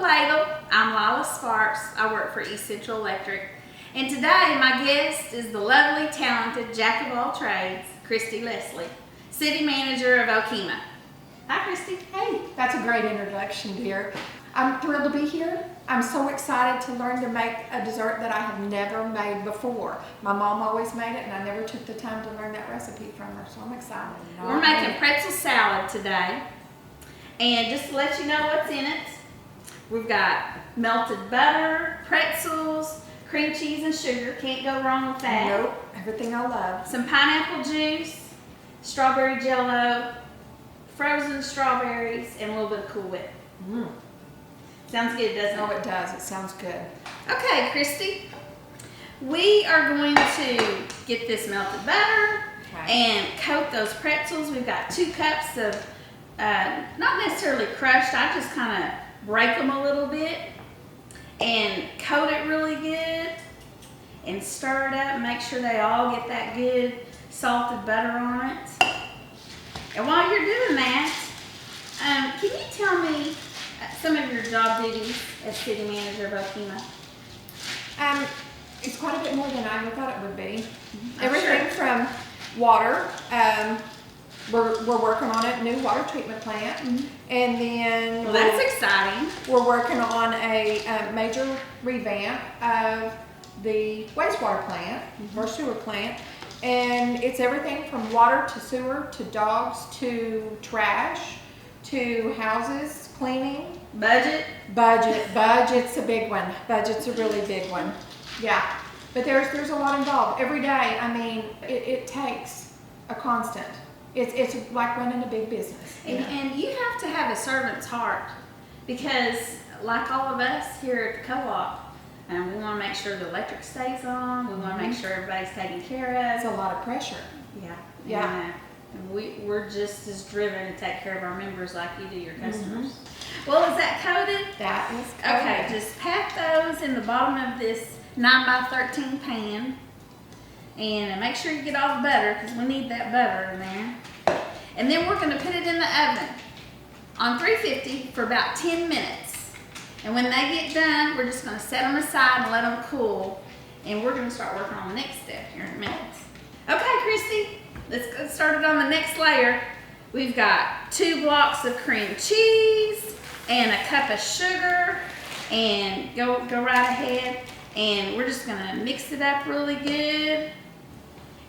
Ladle. I'm Lila Sparks. I work for East Central Electric. And today my guest is the lovely, talented, jack of all trades, Kristy Lesley, City Manager of Okemah. Hi, Kristy. Hey, that's a great introduction, dear. I'm thrilled to be here. I'm so excited to learn to make a dessert that I have never made before. My mom always made it, and I never took the time to learn that recipe from her, so I'm excited. We're making pretzel salad today. And just to let you know what's in it, we've got melted butter, pretzels, cream cheese, and sugar. Can't go wrong with that. Nope, everything I love. Some pineapple juice, strawberry jello, frozen strawberries, and a little bit of Cool Whip. Sounds good, doesn't it? Oh, it does. It sounds good. Okay, Kristy, we are going to get this melted butter and coat those pretzels. We've got 2 cups of, not necessarily crushed, I just kind of break them a little bit and coat it really good and stir it up and make sure they all get that good salted butter on it. And while you're doing that, can you tell me some of your job duties as City Manager of Okemah? It's quite a bit more than I ever thought it would be. I'm Everything sure. from water. We're working on a new water treatment plant, and then Well, that's exciting. we're working on a major revamp of the wastewater plant, or sewer plant, and it's everything from water to sewer to dogs to trash to houses, cleaning. Budget's a big one. Budget's a really big one. Yeah, but there's a lot involved. Every day, I mean, it takes a constant. It's like running a big business. And you have to have a servant's heart because, like all of us here at the co-op, we want to make sure the electric stays on. We want to make sure everybody's taken care It's of. a lot of pressure. Yeah. And we're just as driven to take care of our members like you do your customers. Well, is that coated? That is coated. Okay, just pat those in the bottom of this 9x13 pan. And make sure you get all the butter because we need that butter in there. And then we're going to put it in the oven on 350 for about 10 minutes. And when they get done, we're just going to set them aside and let them cool. And we're going to start working on the next step here in a minute. Okay, Kristy, let's get started on the next layer. We've got 2 blocks of cream cheese and a cup of sugar. And go right ahead. And we're just going to mix it up really good.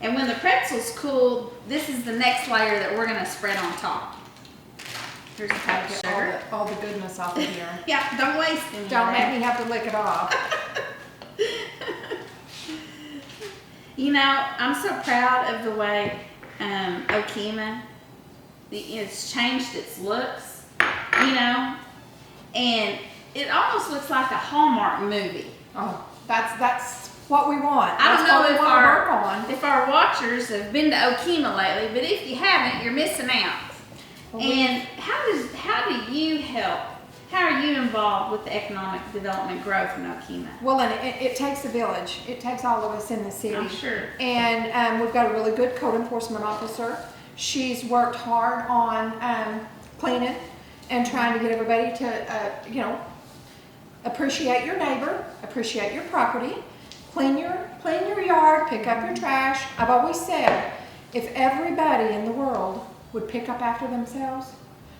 And when the pretzels cool, this is the next layer that we're going to spread on top. Here's a cup of sugar. All the goodness off of here. Yeah, don't waste any. Don't make me have to lick it off. You know, I'm so proud of the way Okemah, it's changed its looks, you know, and it almost looks like a Hallmark movie. Oh, that's what we want. I don't know if if our watchers have been to Okemah lately, but if you haven't, you're missing out. And how do you help? How are you involved with the economic development growth in Okemah? Well, and it takes a village. It takes all of us in the city. I'm sure. And we've got a really good code enforcement officer. She's worked hard on cleaning and trying to get everybody to, appreciate your neighbor, appreciate your property, clean your yard, pick up your trash. I've always said, if everybody in the world would pick up after themselves,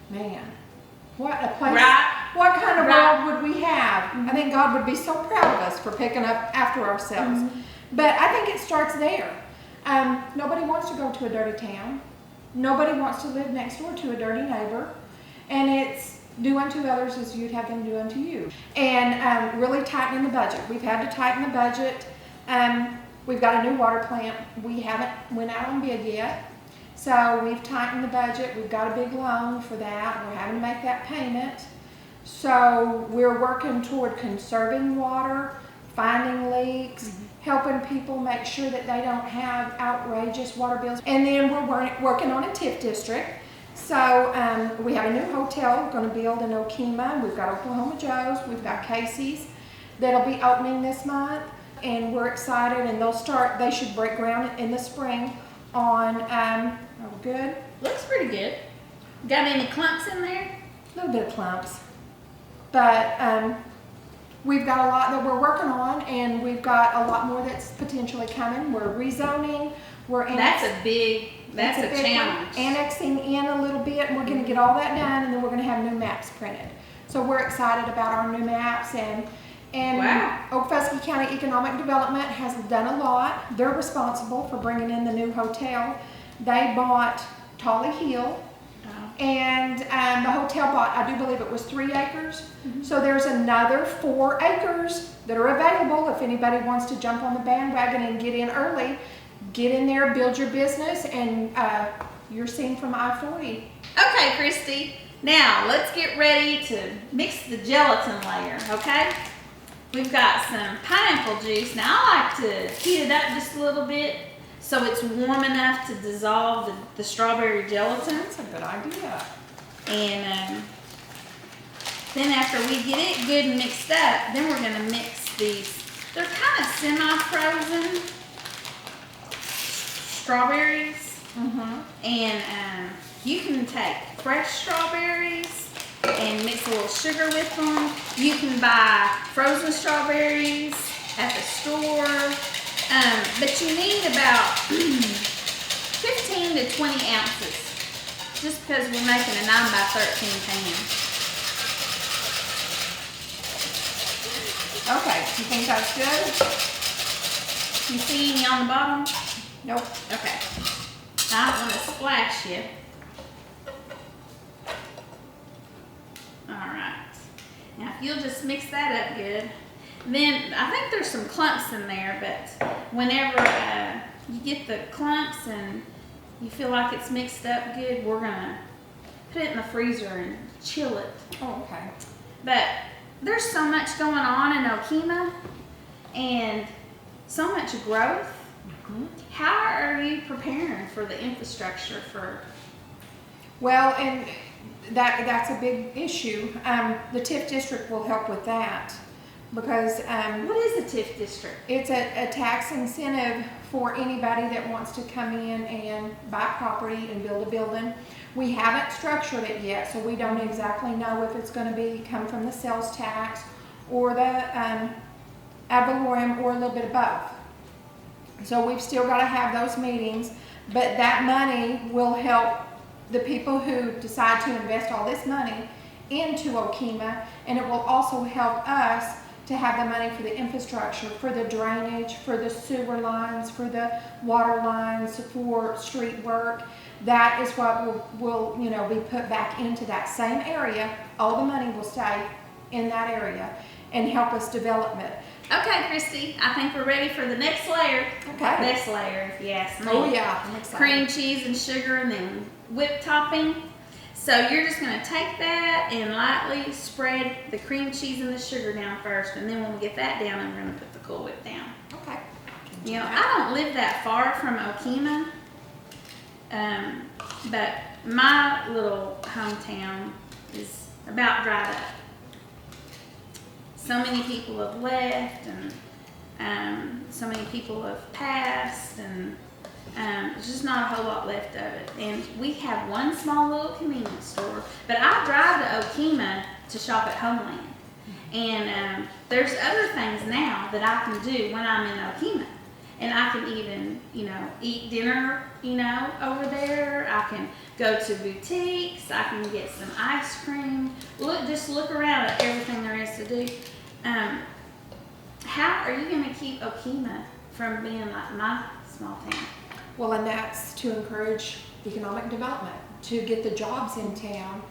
man, what a place, what kind of world would we have? I think God would be so proud of us for picking up after ourselves. But I think it starts there. Nobody wants to go to a dirty town. Nobody wants to live next door to a dirty neighbor. And it's do unto others as you'd have them do unto you. And really tightening the budget. We've had to tighten the budget. We've got a new water plant. We haven't went out on bid yet. So we've tightened the budget. We've got a big loan for that. We're having to make that payment. So we're working toward conserving water, finding leaks, helping people make sure that they don't have outrageous water bills. And then we're working on a TIF district. So we have a new hotel we're going to build in Okemah. We've got Oklahoma Joe's. We've got Casey's that'll be opening this month. And we're excited, and they should break ground in the spring on, good. Looks pretty good. Got any clumps in there? A little bit of clumps. But we've got a lot that we're working on, and we've got a lot more that's potentially coming. We're rezoning. That's a big challenge. Annexing in a little bit, and we're going to get all that done, and then we're going to have new maps printed. So we're excited about our new maps, and Wow. Okefah County Economic Development has done a lot. They're responsible for bringing in the new hotel. They bought Tolly Hill, and the hotel bought, I do believe it was 3 acres. So there's another 4 acres that are available if anybody wants to jump on the bandwagon and get in early. Get in there, build your business, and you're seen from I-40. Okay, Kristy. Now let's get ready to mix the gelatin layer. Okay. We've got some pineapple juice. Now I like to heat it up just a little bit so it's warm enough to dissolve the strawberry gelatin. That's a good idea. And then after we get it good and mixed up, then we're gonna mix these. They're kind of semi-frozen strawberries. And you can take fresh strawberries and mix a little sugar with them. You can buy frozen strawberries at the store, but you need about 15 to 20 ounces, just because we're making a 9 by 13 pan. Okay, you think that's good? You see any on the bottom? Nope. Okay. I don't want to splash you. Alright. Now if you'll just mix that up good. Then I think there's some clumps in there, but whenever you get the clumps and you feel like it's mixed up good, we're going to put it in the freezer and chill it. Oh, okay. But there's so much going on in Okemah and so much growth. How are you preparing for the infrastructure for? Well, and that's a big issue. The TIF district will help with that because What is the TIF district? it's a tax incentive for anybody that wants to come in and buy property and build a building. We haven't structured it yet, so we don't exactly know if it's going to come from the sales tax or the ad valorem or a little bit of both. So we've still got to have those meetings, but that money will help the people who decide to invest all this money into Okemah, and it will also help us to have the money for the infrastructure, for the drainage, for the sewer lines, for the water lines, for street work. That is what will be put back into that same area. All the money will stay in that area and help us develop it. Okay, Kristy, I think we're ready for the next layer. Okay. Next layer, if you ask me. Oh yeah, I'm excited. Cream cheese and sugar and then whipped topping. So you're just going to take that and lightly spread the cream cheese and the sugar down first, and then when we get that down, then we're going to put the Cool Whip down. Okay. You know, I don't live that far from Okemah, but my little hometown is about dried up. So many people have left, and so many people have passed, and there's just not a whole lot left of it. And we have one small little convenience store, but I drive to Okemah to shop at Homeland. And there's other things now that I can do when I'm in Okemah. And I can even, eat dinner, over there. I can go to boutiques. I can get some ice cream. Just look around at everything there is to do. How are you going to keep Okemah from being like my small town? Well, and that's to encourage economic development, to get the jobs in town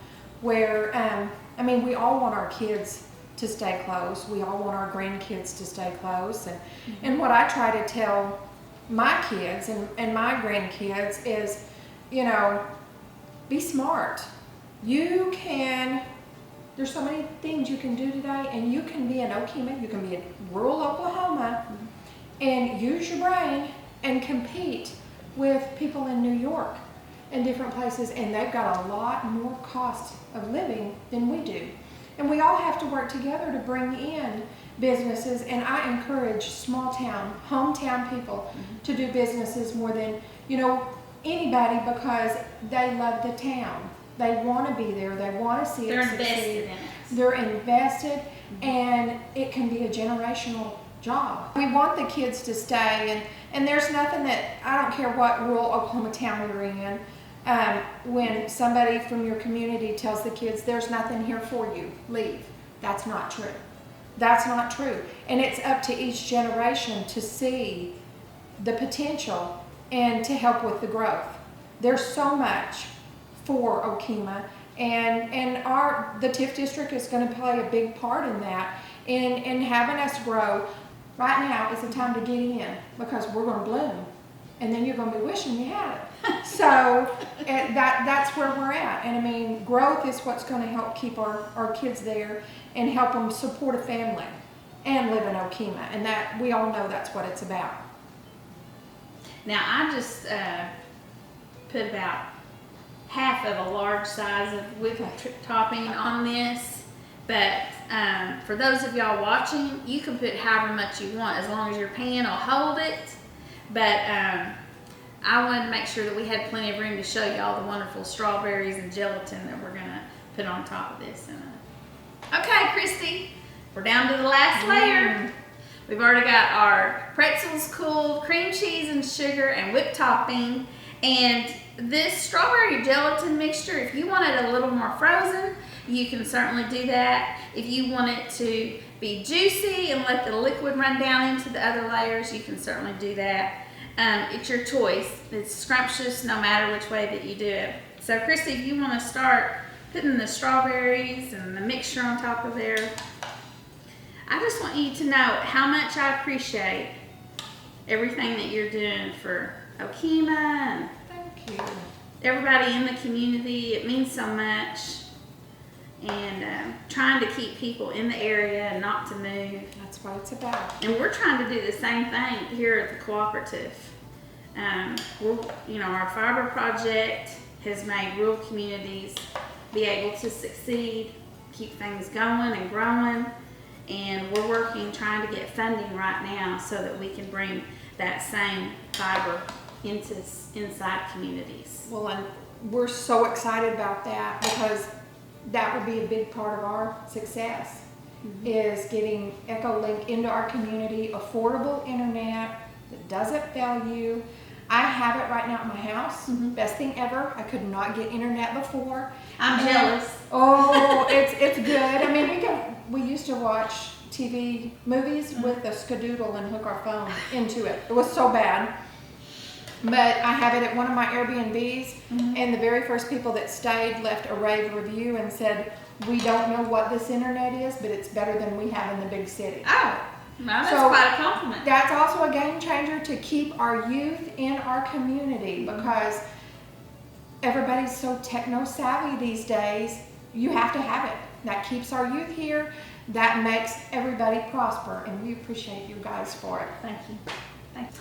where, we all want our kids to stay close. We all want our grandkids to stay close. And what I try to tell my kids and my grandkids is, be smart. There's so many things you can do today, and you can be in Okemah, you can be in rural Oklahoma, and use your brain and compete with people in New York and different places, and they've got a lot more cost of living than we do. And we all have to work together to bring in businesses, and I encourage small town, hometown people to do businesses more than, anybody, because they love the town. They want to be there. They want to see They're it succeed. invested in it. They're invested, and it can be a generational job. We want the kids to stay, and there's nothing that, I don't care what rural Oklahoma town you're in, when somebody from your community tells the kids, there's nothing here for you, leave. That's not true. That's not true. And it's up to each generation to see the potential and to help with the growth. There's so much for Okemah, and the TIF district is going to play a big part in that, in having us grow. Right now is the time to get in, because we're going to bloom, and then you're going to be wishing you had it. So that's where we're at. And I mean, growth is what's going to help keep our kids there and help them support a family and live in Okemah, and that we all know that's what it's about. Now I just put about half of a large size of whipped topping on this, but for those of y'all watching, you can put however much you want as long as your pan will hold it. But I wanted to make sure that we had plenty of room to show you all the wonderful strawberries and gelatin that we're gonna put on top of this. Okay, Kristy, we're down to the last layer. We've already got our pretzels cooled, cream cheese and sugar and whipped topping. And this strawberry gelatin mixture, if you want it a little more frozen, you can certainly do that. If you want it to be juicy and let the liquid run down into the other layers, you can certainly do that. It's your choice. It's scrumptious no matter which way that you do it. So Kristy, if you want to start putting the strawberries and the mixture on top of there, I just want you to know how much I appreciate everything that you're doing for Okemah and Thank you. everybody in the community. It means so much. And trying to keep people in the area and not to move. That's what it's about. And we're trying to do the same thing here at the cooperative. Our fiber project has made rural communities be able to succeed, keep things going and growing. And we're working, trying to get funding right now so that we can bring that same fiber inside communities. Well, and we're so excited about that, because that would be a big part of our success, is getting Echolink into our community, affordable internet that doesn't fail you. I have it right now at my house. Best thing ever. I could not get internet before. I'm jealous. Oh, it's good. I mean, we used to watch TV movies with a skadoodle and hook our phone into it. It was so bad. But I have it at one of my Airbnbs, and the very first people that stayed left a rave review and said, we don't know what this internet is, but it's better than we have in the big city. Oh, well, that's quite a compliment. That's also a game changer to keep our youth in our community, because everybody's so techno savvy these days. You have to have it. That keeps our youth here. That makes everybody prosper, and we appreciate you guys for it. Thank you.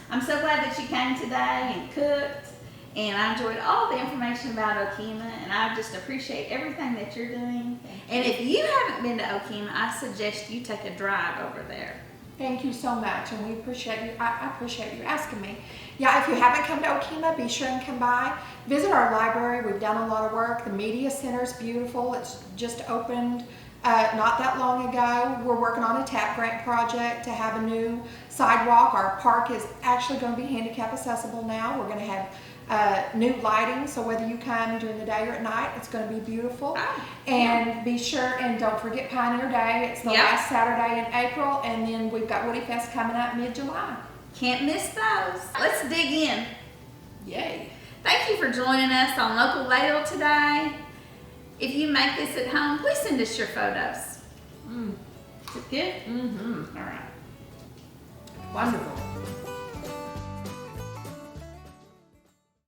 I'm so glad that you came today and cooked, and I enjoyed all the information about Okemah, and I just appreciate everything that you're doing. And if you haven't been to Okemah, I suggest you take a drive over there. Thank you so much, and we appreciate you. I appreciate you asking me. Yeah, if you haven't come to Okemah, be sure and come by. Visit our library. We've done a lot of work. The media center is beautiful. It's just opened not that long ago. We're working on a TAP grant project to have a new sidewalk. Our park is actually going to be handicap accessible now. We're going to have new lighting, so whether you come during the day or at night, it's going to be beautiful. And be sure and don't forget Pioneer Day. It's the last Saturday in April, and then we've got Woody Fest coming up mid-July. Can't miss those. Let's dig in. Yay. Thank you for joining us on Local Ladle today. If you make this at home, please send us your photos. Is it good? Mm-hmm. All right. Wonderful.